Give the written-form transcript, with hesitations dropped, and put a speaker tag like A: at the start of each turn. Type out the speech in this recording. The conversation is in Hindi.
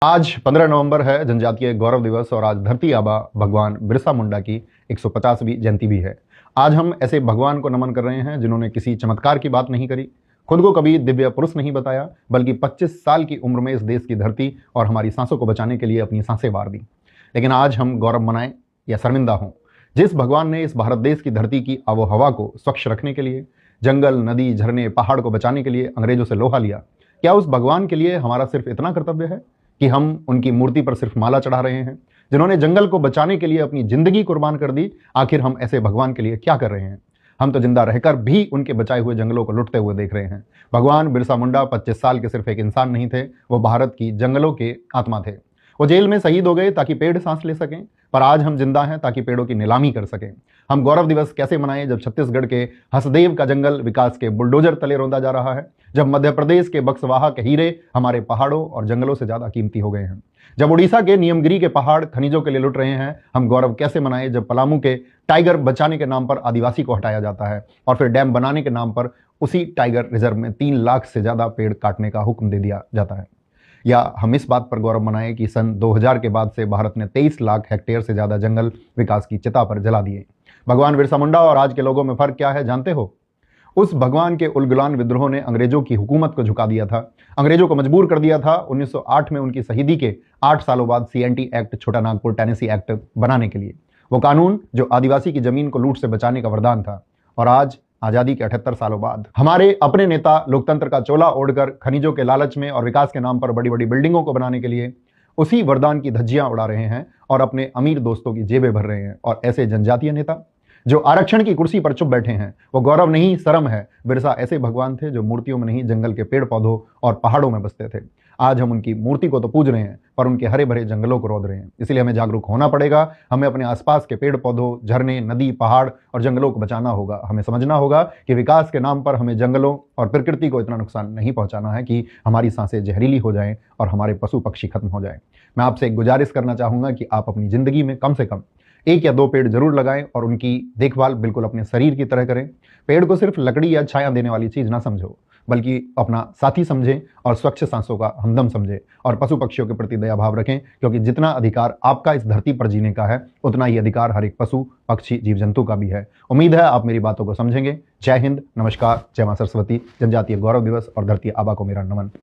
A: आज 15 नवंबर है जनजातीय गौरव दिवस और आज धरती आबा भगवान बिरसा मुंडा की 150वीं जयंती भी है। आज हम ऐसे भगवान को नमन कर रहे हैं जिन्होंने किसी चमत्कार की बात नहीं करी, खुद को कभी दिव्य पुरुष नहीं बताया, बल्कि 25 साल की उम्र में इस देश की धरती और हमारी सांसों को बचाने के लिए अपनी सांसें वार दी। लेकिन आज हम गौरव मनाएं या शर्मिंदा हों, जिस भगवान ने इस भारत देश की धरती की आबो हवा को स्वच्छ रखने के लिए, जंगल, नदी, झरने, पहाड़ को बचाने के लिए अंग्रेजों से लोहा लिया, क्या उस भगवान के लिए हमारा सिर्फ इतना कर्तव्य है कि हम उनकी मूर्ति पर सिर्फ माला चढ़ा रहे हैं? जिन्होंने जंगल को बचाने के लिए अपनी जिंदगी कुर्बान कर दी, आखिर हम ऐसे भगवान के लिए क्या कर रहे हैं? हम तो जिंदा रहकर भी उनके बचाए हुए जंगलों को लुटते हुए देख रहे हैं। भगवान बिरसा मुंडा 25 साल के सिर्फ एक इंसान नहीं थे, वो भारत की जंगलों के आत्मा थे। वो जेल में शहीद हो गए ताकि पेड़ सांस ले सकें, पर आज हम जिंदा हैं ताकि पेड़ों की नीलामी कर सकें। हम गौरव दिवस कैसे मनाएं जब छत्तीसगढ़ के हसदेव का जंगल विकास के बुलडोजर तले रौंदा जा रहा है, जब मध्य प्रदेश के बक्सवाहा के हीरे हमारे पहाड़ों और जंगलों से ज्यादा कीमती हो गए हैं, जब उड़ीसा के नियमगिरी के पहाड़ खनिजों के लिए लुट रहे हैं। हम गौरव कैसे मनाएं जब पलामू के टाइगर बचाने के नाम पर आदिवासी को हटाया जाता है और फिर डैम बनाने के नाम पर उसी टाइगर रिजर्व में 3 लाख से ज्यादा पेड़ काटने का हुक्म दे दिया जाता है। या हम इस बात पर गौरव मनाएं कि सन 2000 के बाद से भारत ने 23 लाख हेक्टेयर से ज्यादा जंगल विकास की चिता पर जला दिए। भगवान बिरसा मुंडा और आज के लोगों में फर्क क्या है जानते हो? उस भगवान के उलगुलान विद्रोह ने अंग्रेजों की हुकूमत को झुका दिया था, अंग्रेजों को मजबूर कर दिया था 1908 में उनकी शहीदी के 8 सालों बाद CNT एक्ट, छोटा नागपुर टेनेसी एक्ट बनाने के लिए। वो कानून जो आदिवासी की जमीन को लूट से बचाने का वरदान था। और आज आजादी के 78 सालों बाद हमारे अपने नेता लोकतंत्र का चोला ओढ़कर खनिजों के लालच में और विकास के नाम पर बड़ी बड़ी बिल्डिंगों को बनाने के लिए उसी वरदान की धज्जियां उड़ा रहे हैं और अपने अमीर दोस्तों की जेबें भर रहे हैं। और ऐसे जनजातीय नेता जो आरक्षण की कुर्सी पर चुप बैठे हैं, वो गौरव नहीं, शर्म है। बिरसा ऐसे भगवान थे जो मूर्तियों में नहीं, जंगल के पेड़ पौधों और पहाड़ों में बसते थे। आज हम उनकी मूर्ति को तो पूज रहे हैं, पर उनके हरे भरे जंगलों को रौंद रहे हैं। इसलिए हमें जागरूक होना पड़ेगा। हमें अपने आसपास के पेड़ पौधों, झरने, नदी, पहाड़ और जंगलों को बचाना होगा। हमें समझना होगा कि विकास के नाम पर हमें जंगलों और प्रकृति को इतना नुकसान नहीं पहुंचाना है कि हमारी सांसें जहरीली हो जाएं और हमारे पशु पक्षी खत्म हो जाएं। मैं आपसे एक गुजारिश करना चाहूंगा कि आप अपनी जिंदगी में कम से कम 1 या 2 पेड़ जरूर लगाएं और उनकी देखभाल बिल्कुल अपने शरीर की तरह करें। पेड़ को सिर्फ लकड़ी या छाया देने वाली चीज ना समझो, बल्कि अपना साथी समझें और स्वच्छ सांसों का हमदम समझें। और पशु पक्षियों के प्रति दया भाव रखें, क्योंकि जितना अधिकार आपका इस धरती पर जीने का है, उतना ही अधिकार हर एक पशु, पक्षी, जीव जंतु का भी है। उम्मीद है आप मेरी बातों को समझेंगे। जय हिंद, नमस्कार, जय मां सरस्वती। जनजातीय गौरव दिवस और धरती आबा को मेरा नमन।